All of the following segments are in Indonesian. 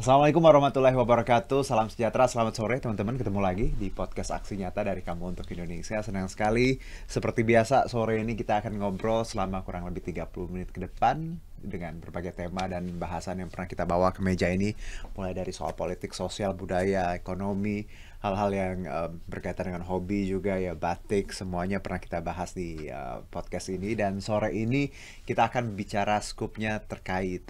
Assalamualaikum warahmatullahi wabarakatuh. Salam sejahtera, selamat sore teman-teman. Ketemu lagi di podcast Aksi Nyata dari Kamu untuk Indonesia. Senang sekali. Seperti biasa, sore ini kita akan ngobrol selama kurang lebih 30 menit ke depan dengan berbagai tema dan bahasan yang pernah kita bawa ke meja ini. Mulai dari soal politik, sosial, budaya, ekonomi, hal-hal yang berkaitan dengan hobi juga ya, batik, semuanya pernah kita bahas di podcast ini. Dan sore ini kita akan bicara skupnya terkait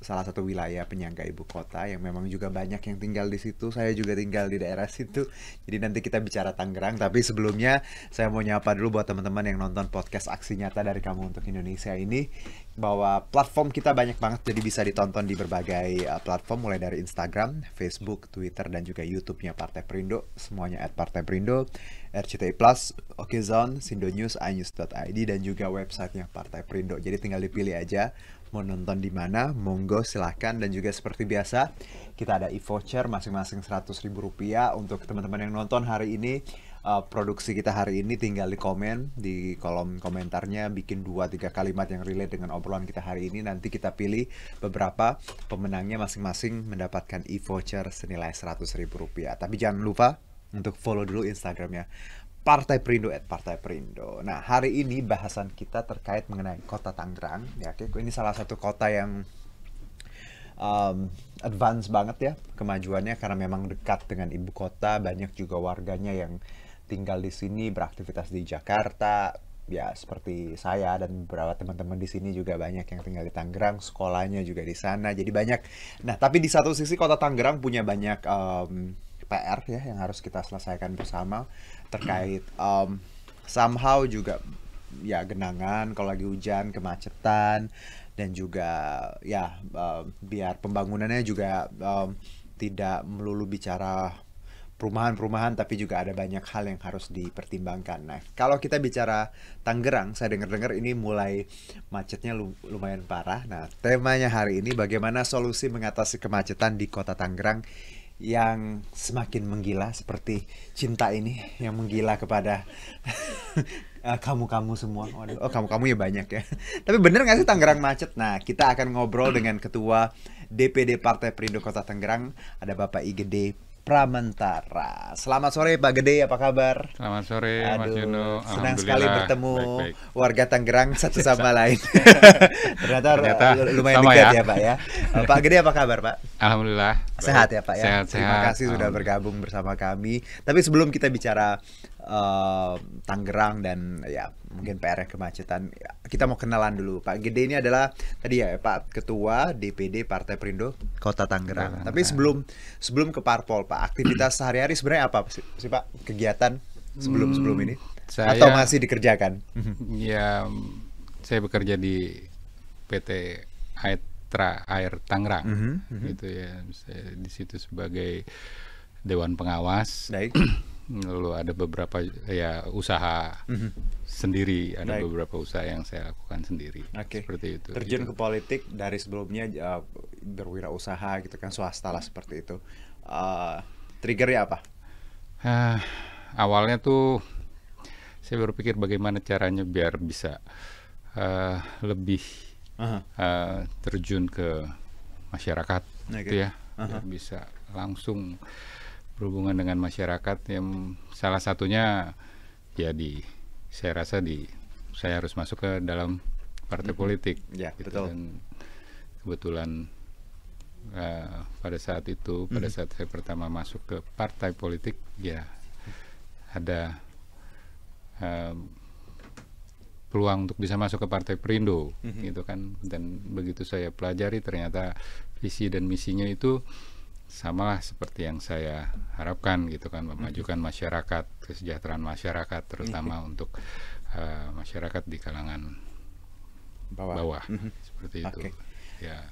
salah satu wilayah penyangga ibu kota yang memang juga banyak yang tinggal di situ. Saya juga tinggal di daerah situ. Jadi nanti kita bicara Tangerang. Tapi sebelumnya saya mau nyapa dulu buat teman-teman yang nonton podcast Aksi Nyata dari Kamu untuk Indonesia ini, bahwa platform kita banyak banget, jadi bisa ditonton di berbagai platform, mulai dari Instagram, Facebook, Twitter, dan juga YouTube-nya Partai Perindo. Semuanya @Partai Perindo, RCTI Plus, Okezone, Sindo News, iNews.id, dan juga websitenya Partai Perindo. Jadi tinggal dipilih aja mau nonton di mana, monggo silahkan. Dan juga seperti biasa kita ada e-voucher masing-masing Rp100.000 untuk teman-teman yang nonton hari ini. Produksi kita hari ini tinggal di komen di kolom komentarnya, bikin 2-3 kalimat yang relate dengan obrolan kita hari ini. Nanti kita pilih beberapa pemenangnya, masing-masing mendapatkan e-voucher senilai Rp100.000. Tapi jangan lupa untuk follow dulu Instagramnya Partai Perindo @Partai Perindo. Nah, hari ini bahasan kita terkait mengenai Kota Tangerang. Ya, ini salah satu kota yang advance banget ya kemajuannya, karena memang dekat dengan ibu kota. Banyak juga warganya yang tinggal di sini, beraktivitas di Jakarta. Ya, seperti saya dan beberapa teman-teman di sini juga banyak yang tinggal di Tangerang, sekolahnya juga di sana. Jadi banyak. Nah, tapi di satu sisi Kota Tangerang punya banyak PR ya yang harus kita selesaikan bersama terkait somehow juga ya genangan kalau lagi hujan, kemacetan, dan juga ya biar pembangunannya juga tidak melulu bicara perumahan-perumahan, tapi juga ada banyak hal yang harus dipertimbangkan. Nah, kalau kita bicara Tangerang, saya dengar-dengar ini mulai macetnya lumayan parah. Nah, temanya hari ini bagaimana solusi mengatasi kemacetan di Kota Tangerang yang semakin menggila, seperti cinta ini yang menggila kepada kamu-kamu semua. Waduh, oh kamu-kamu ya banyak ya. Tapi bener nggak sih Tangerang macet? Nah, kita akan ngobrol dengan Ketua DPD Partai Perindo Kota Tangerang, ada Bapak Igede Pramentara. Selamat sore Pak Gede, apa kabar? Selamat sore Mas Aduh, Yuno, senang sekali alhamdulillah bertemu baik-baik. warga Tangerang satu sama lain. Ternyata Ternyata lumayan sama dekat ya. ya Pak ya. Pak Gede apa kabar Pak? Alhamdulillah Sehat baik. ya Pak ya. Terima Sehat-sehat. kasih sudah bergabung bersama kami. Tapi sebelum kita bicara Tangerang dan ya mungkin PR kemacetan, ya, kita mau kenalan dulu. Pak Gede ini adalah tadi ya Pak Ketua DPD Partai Perindo Kota Tangerang. Tapi sebelum ke parpol Pak, aktivitas sehari-hari sebenarnya apa sih Pak? Kegiatan sebelum ini? Atau Saya masih dikerjakan? ya saya bekerja di PT Air Tangerang gitu ya. Saya di situ sebagai dewan pengawas. Baik. Lalu ada beberapa ya usaha sendiri, ada Baik. beberapa usaha yang saya lakukan sendiri. Oke. Seperti itu. Terjun gitu. ke politik dari sebelumnya berwirausaha gitu kan, swasta lah seperti itu. Triggernya apa? Awalnya tuh saya berpikir bagaimana caranya biar bisa lebih terjun ke masyarakat, gitu ya, biar bisa langsung berhubungan dengan masyarakat. Yang salah satunya ya saya rasa saya harus masuk ke dalam partai politik, Ya, gitu. betul. Dan kebetulan pada saat itu, pada saat saya pertama masuk ke partai politik, ya ada peluang untuk bisa masuk ke Partai Perindo, gitu kan. Dan begitu saya pelajari, ternyata visi dan misinya itu samalah seperti yang saya harapkan, gitu kan, memajukan masyarakat, kesejahteraan masyarakat, terutama untuk masyarakat di kalangan bawah, seperti itu. Oke. Ya,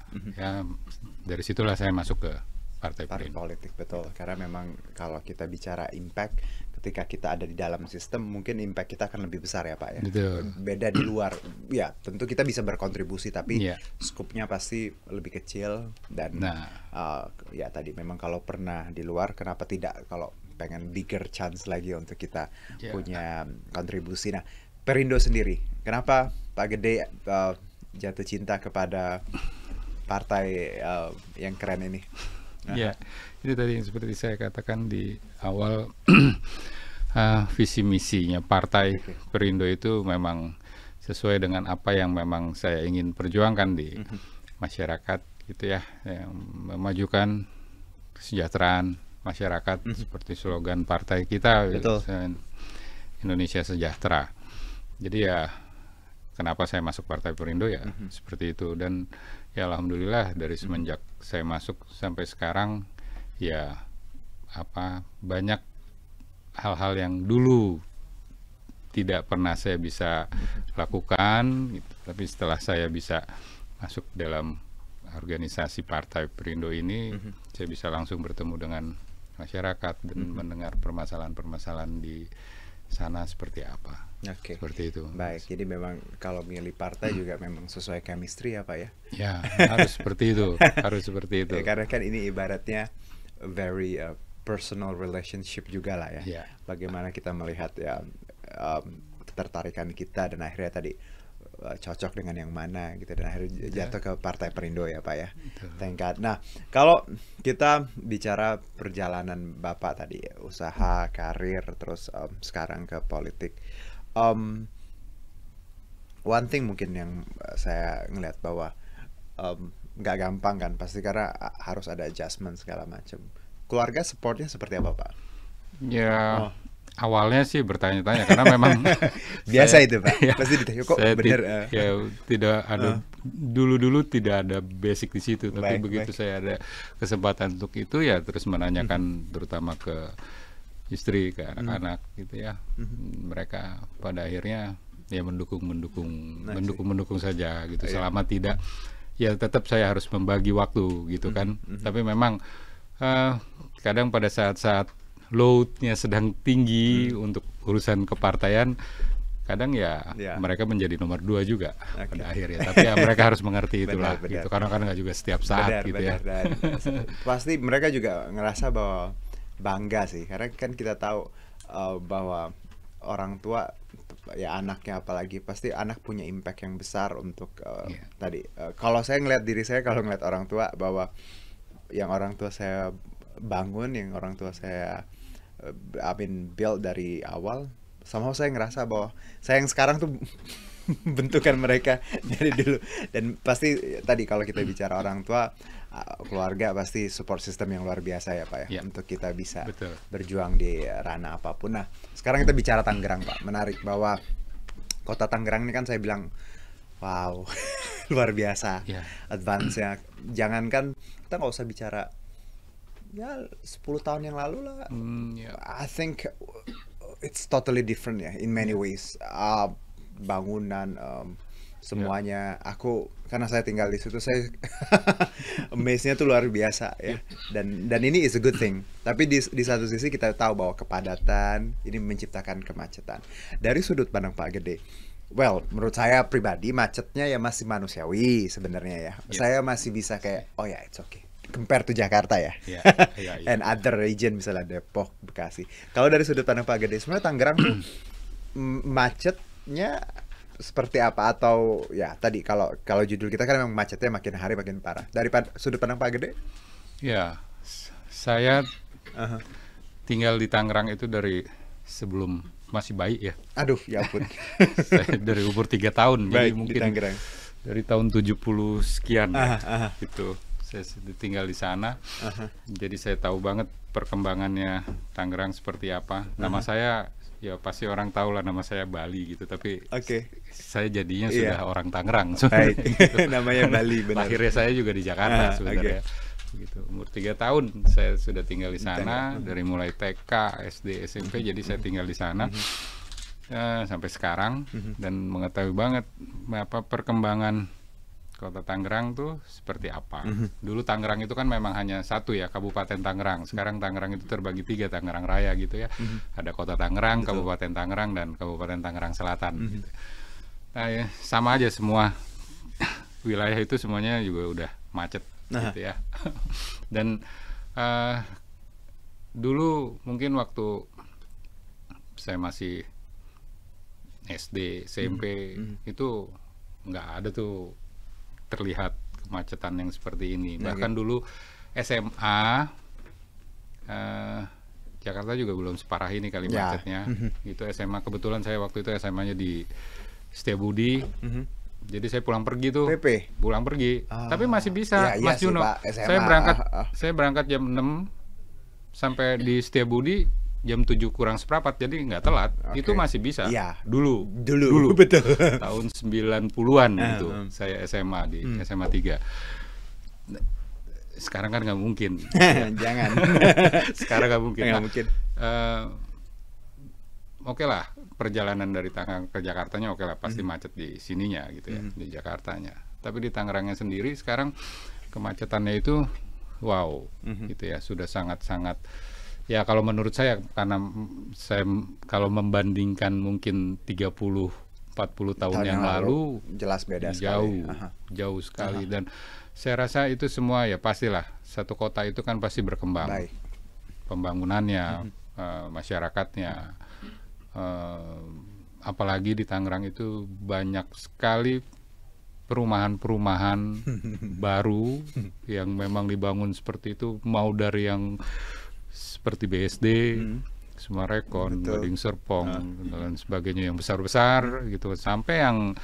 dari situlah saya masuk ke Partai Partai Perindo. politik, betul. Karena memang kalau kita bicara impact, ketika kita ada di dalam sistem, mungkin impact kita akan lebih besar ya Pak ya. Betul. Beda di luar, ya tentu kita bisa berkontribusi, tapi Iya. skupnya pasti lebih kecil. Dan Nah. ya tadi memang kalau pernah di luar, kenapa tidak kalau pengen bigger chance lagi untuk kita Ya. punya kontribusi. Nah, Perindo sendiri, kenapa Pak Gede jatuh cinta kepada partai yang keren ini? Ya, itu tadi yang seperti saya katakan di awal, visi misinya Partai Perindo itu memang sesuai dengan apa yang memang saya ingin perjuangkan di masyarakat gitu ya, yang memajukan kesejahteraan masyarakat seperti slogan partai kita, Indonesia Sejahtera. Jadi ya kenapa saya masuk Partai Perindo ya seperti itu, dan ya alhamdulillah dari semenjak saya masuk sampai sekarang ya banyak hal-hal yang dulu tidak pernah saya bisa lakukan gitu. Tapi setelah saya bisa masuk dalam organisasi Partai Perindo ini, saya bisa langsung bertemu dengan masyarakat dan mendengar permasalahan-permasalahan di sana seperti apa. Seperti itu. Baik, jadi memang kalau milih partai juga memang sesuai chemistry ya Pak ya? Ya, harus seperti itu, harus seperti itu. Ya, karena kan ini ibaratnya very personal relationship juga lah ya. Bagaimana kita melihat ya ketertarikan kita dan akhirnya tadi cocok dengan yang mana gitu, dan akhirnya jatuh ke Partai Perindo ya Pak ya. Thank God. Nah, kalau kita bicara perjalanan Bapak tadi, usaha, karir, terus sekarang ke politik, one thing mungkin yang saya ngeliat bahwa nggak gampang kan, pasti karena harus ada adjustment segala macam. Keluarga supportnya seperti apa Pak? Ya, awalnya sih bertanya-tanya karena memang biasa itu Pak, ya, pasti ditanya kok bener. Ya tidak ada dulu tidak ada basic di situ, tapi begitu saya ada kesempatan untuk itu ya terus menanyakan terutama ke istri, ke anak-anak gitu ya. Mereka pada akhirnya ya mendukung saja gitu. Selama tidak, ya tetap saya harus membagi waktu gitu kan. Tapi memang kadang pada saat-saat load-nya sedang tinggi untuk urusan kepartaian, kadang ya mereka menjadi nomor 2 juga pada akhirnya. Tapi ya mereka harus mengerti itulah gitu, karena kan nggak juga setiap saat gitu ya. Dan pasti mereka juga ngerasa bahwa bangga sih, karena kan kita tahu bahwa orang tua ya anaknya, apalagi pasti anak punya impact yang besar untuk tadi kalau saya ngeliat diri saya, kalau ngeliat orang tua, bahwa yang orang tua saya bangun, yang orang tua saya build dari awal, somehow saya ngerasa bahwa saya yang sekarang tuh bentukan mereka dari dulu. Dan pasti tadi kalau kita bicara orang tua, keluarga pasti support system yang luar biasa ya Pak ya, untuk kita bisa berjuang di ranah apapun. Nah, sekarang kita bicara Tangerang Pak. Menarik bahwa kota Tangerang ini kan saya bilang wow, luar biasa advance-nya. Jangankan kita nggak usah bicara ya 10 tahun yang lalu lah. I think it's totally different ya in many ways. Bangunan, semuanya. Aku karena saya tinggal di situ, saya amaze-nya tuh luar biasa ya. Dan ini is a good thing. Tapi di satu sisi kita tahu bahwa kepadatan ini menciptakan kemacetan. Dari sudut pandang Pak Gede, well, menurut saya pribadi macetnya ya masih manusiawi sebenarnya ya. Saya masih bisa kayak oh ya it's okay compare to Jakarta ya. And other region misalnya Depok, Bekasi. Kalau dari sudut pandang Pak Gede, sebenarnya Tangerang tuh macetnya seperti apa? Atau ya tadi kalau judul kita kan memang macetnya makin hari makin parah. Dari sudut pandang Pak Gede? Ya, saya tinggal di Tangerang itu dari sebelum masih bayi ya. Aduh, ya ampun. Saya dari umur 3 tahun, jadi mungkin dari tahun 70 sekian gitu. Saya tinggal di sana, jadi saya tahu banget perkembangannya Tangerang seperti apa. Nama saya ya pasti orang tahu lah, nama saya Bali gitu, tapi saya jadinya sudah orang Tangerang. Gitu. Namanya Bali, benar. Akhirnya saya juga di Jakarta sebenarnya. Gitu. Umur 3 tahun saya sudah tinggal di sana, dari mulai TK, SD, SMP, jadi saya tinggal di sana sampai sekarang, dan mengetahui banget apa perkembangan Kota Tangerang tuh seperti apa. Dulu Tangerang itu kan memang hanya satu ya, Kabupaten Tangerang. Sekarang Tangerang itu terbagi 3, Tangerang Raya gitu ya. Ada Kota Tangerang, Kabupaten Tangerang, dan Kabupaten Tangerang Selatan. Gitu. Nah ya, sama aja semua wilayah itu semuanya juga udah macet gitu ya. Dan dulu mungkin waktu saya masih SD, SMP itu nggak ada tuh terlihat kemacetan yang seperti ini. Bahkan dulu SMA Jakarta juga belum separah ini kali macetnya. Itu SMA, kebetulan saya waktu itu SMA-nya di Setiabudi. Jadi saya pulang pergi tuh. Pulang pergi. Tapi masih bisa, Mas Juno. Saya berangkat jam 6 sampai di Setiabudi jam 7 kurang seperempat, jadi nggak telat. Itu masih bisa. Dulu. Betul. Tahun 90-an itu saya SMA di SMA 3. Sekarang kan nggak mungkin. Jangan. Sekarang nggak mungkin. Nggak mungkin. Oke lah, perjalanan dari Tangerang ke Jakartanya oke lah, pasti macet di sininya gitu ya, di Jakartanya. Tapi di Tangerangnya sendiri sekarang kemacetannya itu wow, gitu ya, sudah sangat-sangat. Ya kalau menurut saya, karena saya kalau membandingkan mungkin 30-40 tahun yang lalu jelas beda jauh sekali. Dan saya rasa itu semua ya pastilah, satu kota itu kan pasti berkembang. Pembangunannya, masyarakatnya, apalagi di Tangerang itu banyak sekali perumahan-perumahan baru yang memang dibangun seperti itu, mau dari yang seperti BSD, Sumarekon, Gading Serpong dan sebagainya yang besar-besar gitu, sampai yang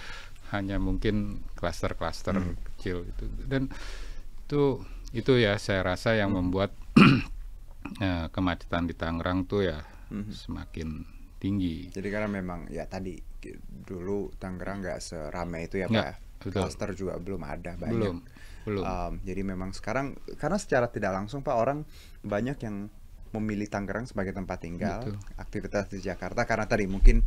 hanya mungkin klaster-klaster kecil itu. Dan itu ya saya rasa yang membuat kemacetan di Tangerang tuh ya semakin tinggi. Jadi karena memang ya tadi dulu Tangerang nggak seramai itu ya Pak. Klaster juga belum ada banyak. Belum. Jadi memang sekarang karena secara tidak langsung Pak, orang banyak yang memilih Tangerang sebagai tempat tinggal, aktivitas di Jakarta karena tadi mungkin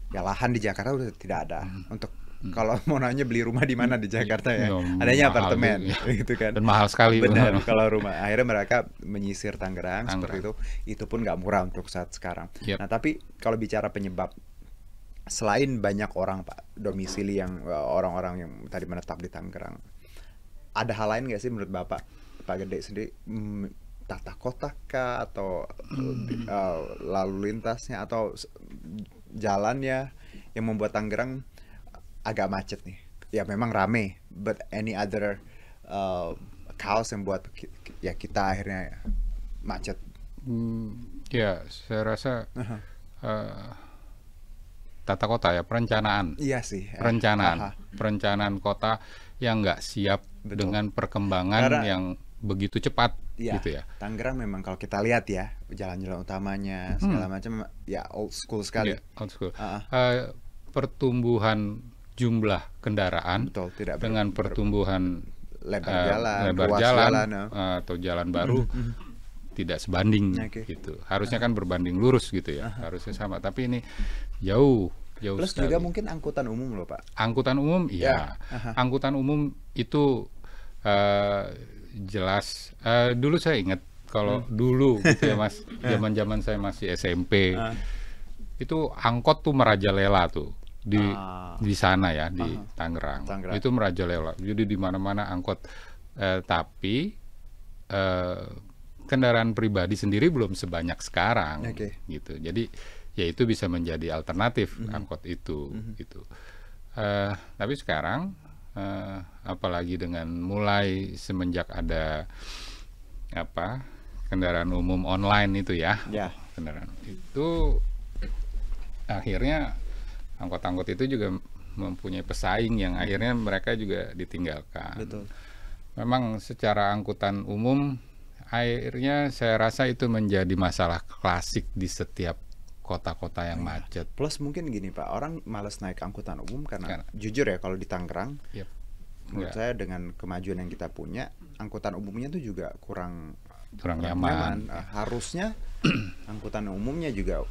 ya lahan di Jakarta udah tidak ada untuk kalau mau nanya beli rumah di mana di Jakarta ya, adanya apartemen gitu kan. Dan mahal sekali. Benar kalau rumah. Akhirnya mereka menyisir Tangerang seperti itu pun nggak murah untuk saat sekarang. Nah tapi kalau bicara penyebab, selain banyak orang Pak domisili yang orang-orang yang tadi menetap di Tangerang, ada hal lain nggak sih menurut Bapak, Pak Gede sendiri, tata kota kah, atau lalu lintasnya atau jalannya yang membuat Tangerang agak macet nih? Ya memang rame, but any other cause yang buat ya kita akhirnya macet? Ya saya rasa tata kota ya, perencanaan. Iya sih. Perencanaan kota yang nggak siap dengan perkembangan yang begitu cepat gitu ya. Tangerang memang kalau kita lihat ya, jalan-jalan utamanya segala macam ya old school sekali. Old school. Pertumbuhan jumlah kendaraan dengan pertumbuhan lebar jalan atau jalan baru tidak sebanding gitu. Harusnya kan berbanding lurus gitu ya. Harusnya sama, tapi ini jauh plus sekali. Juga mungkin angkutan umum loh Pak. Angkutan umum angkutan umum itu jelas. Dulu saya ingat kalau dulu gitu ya Mas, zaman-zaman saya masih SMP, itu angkot tuh merajalela tuh di sana ya, di Tangerang. Itu merajalela. Jadi di mana-mana angkot. Tapi kendaraan pribadi sendiri belum sebanyak sekarang gitu. Jadi ya itu bisa menjadi alternatif angkot itu gitu. Tapi sekarang apalagi dengan mulai semenjak ada kendaraan umum online itu ya, kendaraan itu akhirnya angkot-angkot itu juga mempunyai pesaing yang akhirnya mereka juga ditinggalkan. Betul. Memang secara angkutan umum akhirnya saya rasa itu menjadi masalah klasik di setiap kota-kota yang macet. Plus mungkin gini Pak, orang malas naik angkutan umum karena jujur ya kalau di Tangerang, menurut saya dengan kemajuan yang kita punya, angkutan umumnya tuh juga kurang nyaman. Harusnya angkutan umumnya juga,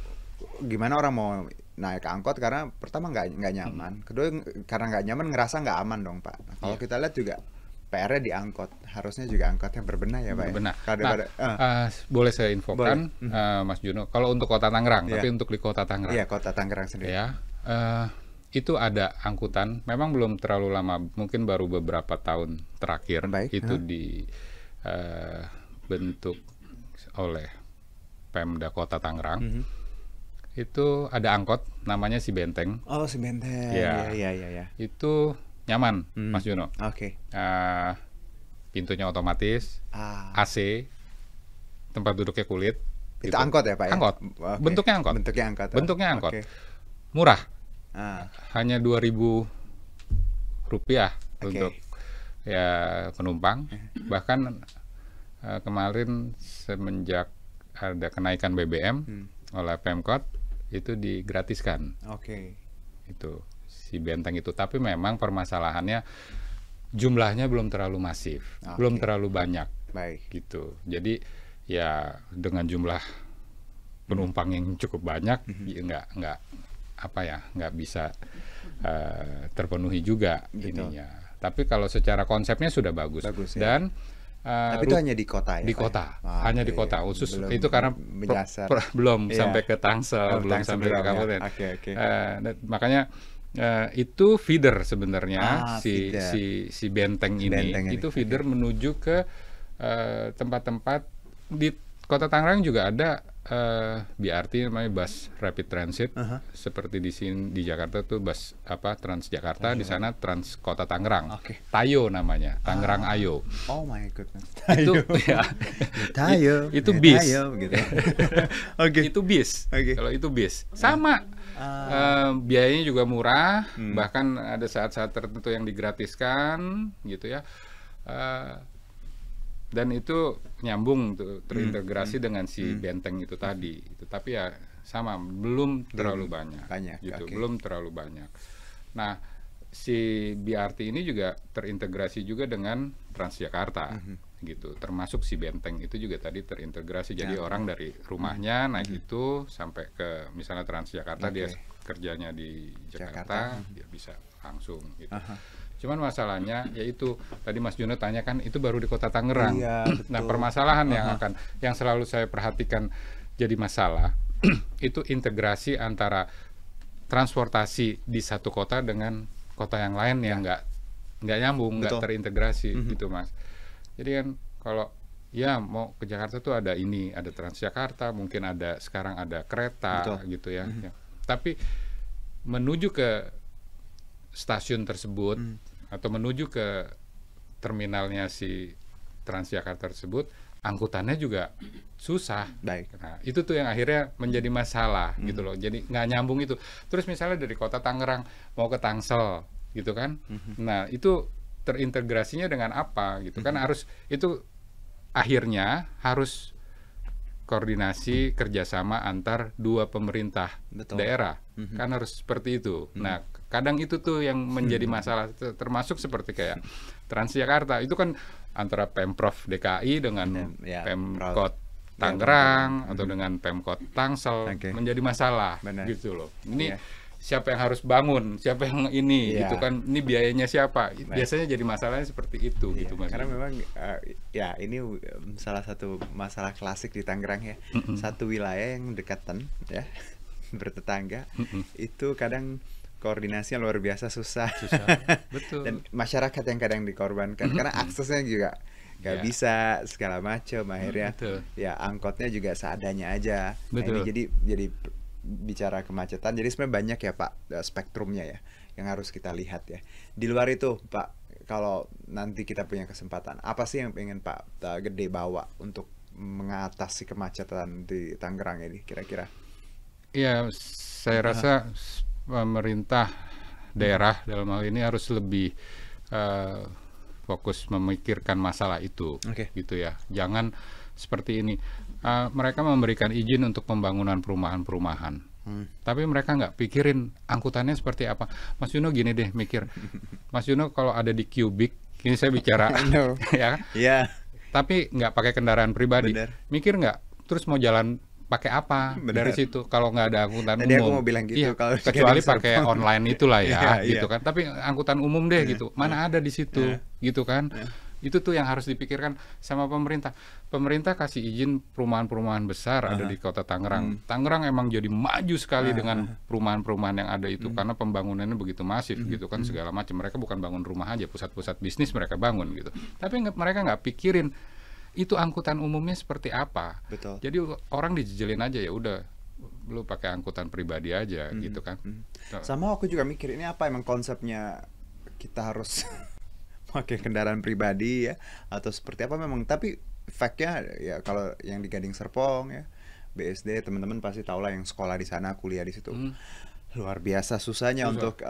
gimana orang mau naik angkot karena pertama nggak nyaman, kedua karena nggak nyaman ngerasa nggak aman dong Pak. Nah, kalau kita lihat juga PR-nya di angkot, harusnya juga angkotnya berbenah ya Pak. Berbenah. Boleh saya infokan Mas Juno, kalau untuk kota Tangerang, tapi untuk di kota Tangerang. Iya, kota Tangerang sendiri. Ya, itu ada angkutan, memang belum terlalu lama, mungkin baru beberapa tahun terakhir itu dibentuk oleh Pemda Kota Tangerang. Itu ada angkot namanya Si Benteng. Oh, Si Benteng. Iya. Itu nyaman, Mas Juno. pintunya otomatis, AC, tempat duduknya kulit. Itu gitu. angkot ya Pak ya? Angkot. Okay. Bentuknya angkot. Bentuknya angkot. Okay. Murah. Hanya Rp2.000 untuk ya penumpang. Bahkan kemarin semenjak ada kenaikan BBM oleh Pemkot itu digratiskan. Itu si benteng itu. Tapi memang permasalahannya jumlahnya belum terlalu masif, belum terlalu banyak. Gitu. Jadi ya dengan jumlah penumpang yang cukup banyak, nggak bisa terpenuhi juga ininya. Tapi kalau secara konsepnya sudah bagus ya. Dan tapi itu hanya di kota ya? Di kota, hanya di kota khusus itu karena belum sampai ke Tangsel, belum sampai ke kabupaten. Makanya itu feeder sebenarnya si benteng ini itu feeder menuju ke tempat-tempat di Kota Tangerang juga ada BRT namanya bus rapid transit seperti di sini di Jakarta tuh bus Transjakarta, di sana Trans Kota Tangerang. Tayo namanya, Tangerang Ayo. Oh my goodness. Itu ya. Tayo. Itu bis. Gitu. Itu bis. Kalau itu bis sama biayanya juga murah, bahkan ada saat-saat tertentu yang digratiskan gitu ya. Dan itu nyambung tuh, terintegrasi dengan si benteng itu tadi. Tapi ya sama, belum terlalu banyak gitu, belum terlalu banyak. Nah, si BRT ini juga terintegrasi juga dengan Transjakarta gitu. Termasuk si benteng itu juga tadi terintegrasi. Jadi orang dari rumahnya naik itu sampai ke misalnya Transjakarta, dia kerjanya di Jakarta, dia bisa langsung gitu. Cuman masalahnya yaitu tadi Mas Juno tanya kan itu baru di Kota Tangerang. Nah, permasalahan yang selalu saya perhatikan jadi masalah itu integrasi antara transportasi di satu kota dengan kota yang lain yang nggak nyambung, nggak terintegrasi gitu Mas. Jadi kan kalau ya mau ke Jakarta tuh ada Transjakarta, mungkin sekarang ada kereta gitu ya. Tapi menuju ke stasiun tersebut atau menuju ke terminalnya si Transjakarta tersebut, angkutannya juga susah. Nah, itu tuh yang akhirnya menjadi masalah gitu loh. Jadi nggak nyambung itu. Terus misalnya dari Kota Tangerang mau ke Tangsel gitu kan. Nah, itu terintegrasinya dengan apa gitu kan, harus itu akhirnya harus koordinasi kerjasama antar dua pemerintah daerah kan harus seperti itu. Nah, kadang itu tuh yang menjadi masalah, termasuk seperti kayak Transjakarta itu kan antara Pemprov DKI dengan Pemkot Tangerang atau dengan Pemkot Tangsel menjadi masalah gitu loh. Ini siapa yang harus bangun, siapa yang ini gitu kan, ini biayanya siapa, biasanya jadi masalahnya seperti itu gitu Mas. Karena memang ya ini salah satu masalah klasik di Tangerang ya. Satu wilayah yang dekatan ya bertetangga itu kadang koordinasinya luar biasa susah. Betul. Dan masyarakat yang kadang dikorbankan karena aksesnya juga nggak bisa segala macam, akhirnya ya angkotnya juga seadanya aja. Nah, ini jadi bicara kemacetan, jadi sebenarnya banyak ya Pak spektrumnya ya yang harus kita lihat ya. Di luar itu Pak, kalau nanti kita punya kesempatan, apa sih yang pengen Pak Gede bawa untuk mengatasi kemacetan di Tangerang ini kira-kira? Ya, saya rasa pemerintah daerah dalam hal ini harus lebih fokus memikirkan masalah itu, gitu ya. Jangan seperti ini. Mereka memberikan izin untuk pembangunan perumahan-perumahan, tapi mereka nggak pikirin angkutannya seperti apa. Mas Juno gini deh mikir, Mas Juno kalau ada di Cubic, ini saya bicara, ya, tapi nggak pakai kendaraan pribadi, mikir nggak, terus mau jalan pakai apa dari situ kalau nggak ada angkutan umum? Aku mau bilang gitu, kalau kecuali pakai online itulah ya, gitu kan. Tapi angkutan umum deh gitu, mana ada di situ, gitu kan? Itu tuh yang harus dipikirkan sama pemerintah. Pemerintah kasih izin perumahan-perumahan besar ada di Kota Tangerang. Tangerang emang jadi maju sekali dengan perumahan-perumahan yang ada itu karena pembangunannya begitu masif gitu kan, segala macam. Mereka bukan bangun rumah aja, pusat-pusat bisnis mereka bangun gitu. Tapi mereka nggak pikirin itu angkutan umumnya seperti apa. Jadi orang dijejelin aja, ya udah lu pakai angkutan pribadi aja gitu kan. Sama aku juga mikir ini apa emang konsepnya kita harus pakai kendaraan pribadi ya atau seperti apa memang, tapi fact-nya ya kalau yang di Gading Serpong ya BSD teman-teman pasti tahu lah yang sekolah di sana, kuliah di situ. Luar biasa susahnya untuk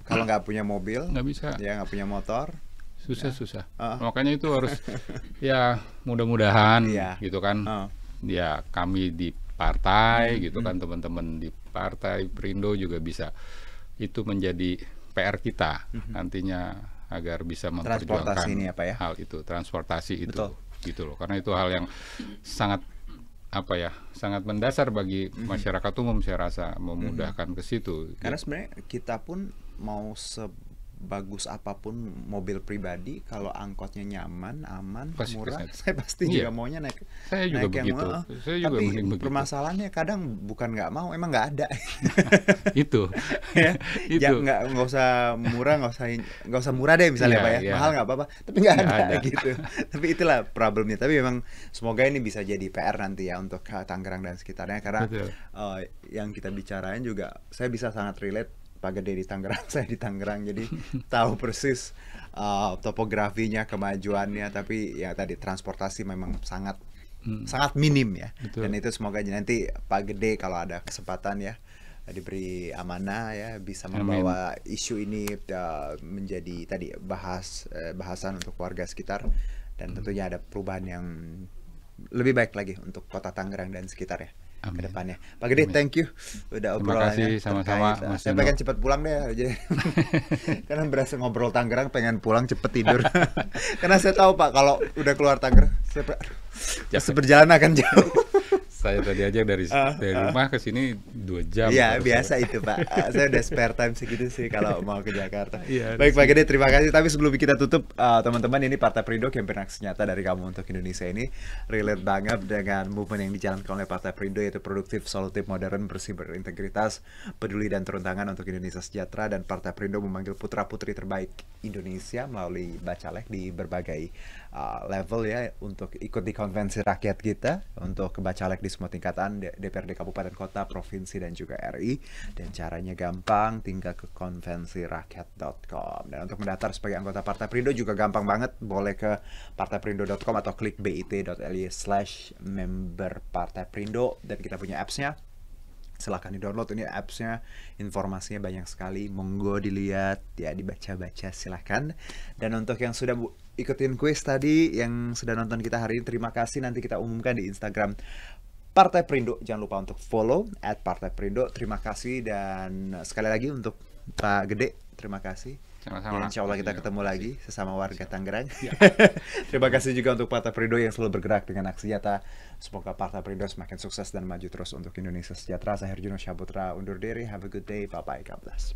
kalau nggak punya mobil, nggak bisa, ya nggak punya motor, susah. Makanya itu harus ya mudah-mudahan gitu kan. Ya kami di partai gitu kan, teman-teman di partai Perindo juga bisa itu menjadi PR kita nantinya agar bisa memperjuangkan ini apa ya? hal itu, transportasi itu. Betul. Gitu loh. Karena itu hal yang sangat sangat mendasar bagi masyarakat umum, saya rasa memudahkan ke situ. Karena sebenarnya kita pun mau sebagus apapun mobil pribadi, kalau angkotnya nyaman, aman, pasti murah, saya pasti juga maunya naik. Saya juga begitu. Saya juga tapi begitu. Permasalahannya kadang bukan nggak mau, emang nggak ada. Itu. Ya, itu. Nggak usah murah, nggak usah murah deh misalnya Pak ya. Mahal nggak apa-apa, tapi nggak ada gitu. Tapi itulah problemnya. Tapi memang semoga ini bisa jadi PR nanti ya untuk Tangerang dan sekitarnya, karena yang kita bicarain juga saya bisa sangat relate. Pak Gede di Tangerang, saya di Tangerang, jadi tahu persis topografinya, kemajuannya. Tapi ya tadi transportasi memang sangat minim ya. Betul. Dan itu semoga nanti Pak Gede kalau ada kesempatan ya diberi amanah ya bisa membawa isu ini menjadi tadi bahasan untuk warga sekitar, dan tentunya ada perubahan yang lebih baik lagi untuk Kota Tangerang dan sekitarnya ke depannya. Pak Gede, thank you udah obrolannya. Terima kasih sama-sama. Saya pengen cepat pulang deh aja. Karena berasa ngobrol Tangerang, pengen pulang cepet tidur. Karena saya tahu Pak kalau udah keluar Tangerang, seperjalanan akan jauh. Saya tadi aja dari rumah ke sini 2 jam. Iya, biasa itu Pak. Saya udah spare time segitu sih kalau mau ke Jakarta. Baik Pak Gede, terima kasih. Tapi sebelum kita tutup, teman-teman, ini Partai Perindo, campaign aksi nyata dari Kamu untuk Indonesia ini relate banget dengan movement yang dijalankan oleh Partai Perindo, yaitu produktif, solutif, modern, bersih, berintegritas, peduli dan turun tangan untuk Indonesia sejahtera. Dan Partai Perindo memanggil putra-putri terbaik Indonesia melalui bacalek di berbagai level ya, untuk ikut di konvensi rakyat kita, untuk bacalek di semua tingkatan, DPRD Kabupaten Kota, Provinsi, dan juga RI. Dan caranya gampang, tinggal ke konvensirakyat.com. Dan untuk mendaftar sebagai anggota Partai Perindo juga gampang banget, boleh ke partaiperindo.com atau klik bit.ly/member Partai Perindo. Dan kita punya apps-nya, silahkan di-download ini apps-nya, informasinya banyak sekali, monggo dilihat ya, dibaca-baca silahkan. Dan untuk yang sudah ikutin kuis tadi, yang sudah nonton kita hari ini, terima kasih. Nanti kita umumkan di Instagram Partai Perindo, jangan lupa untuk follow @partaiperindo. Terima kasih, dan sekali lagi untuk Pak Gede, terima kasih. Sama-sama. Insya Allah kita ketemu lagi sesama warga Tangerang. Terima kasih juga untuk Partai Perindo yang selalu bergerak dengan aksi nyata. Semoga Partai Perindo semakin sukses dan maju terus untuk Indonesia sejahtera. Saya Herjuno Syaputra undur diri. Have a good day. Bye-bye. God bless.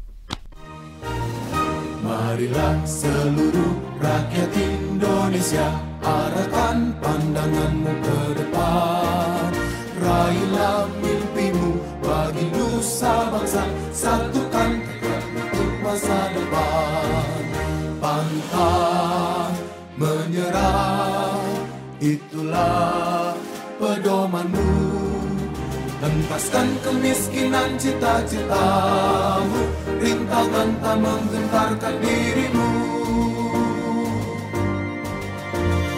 Marilah seluruh rakyat Indonesia, arahkan pandanganmu ke depan. Raihlah mimpimu bagi nusa bangsa, satukan tekad untuk masa depan. Pantang menyerah, itulah pedomanmu. Entaskan kemiskinan cita-citamu, rintangan tak menggentarkan dirimu.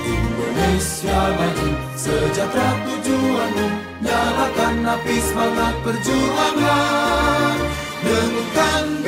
Indonesia maju, sejahtera tujuanmu, nyalakan api semangat perjuangan, dengunkan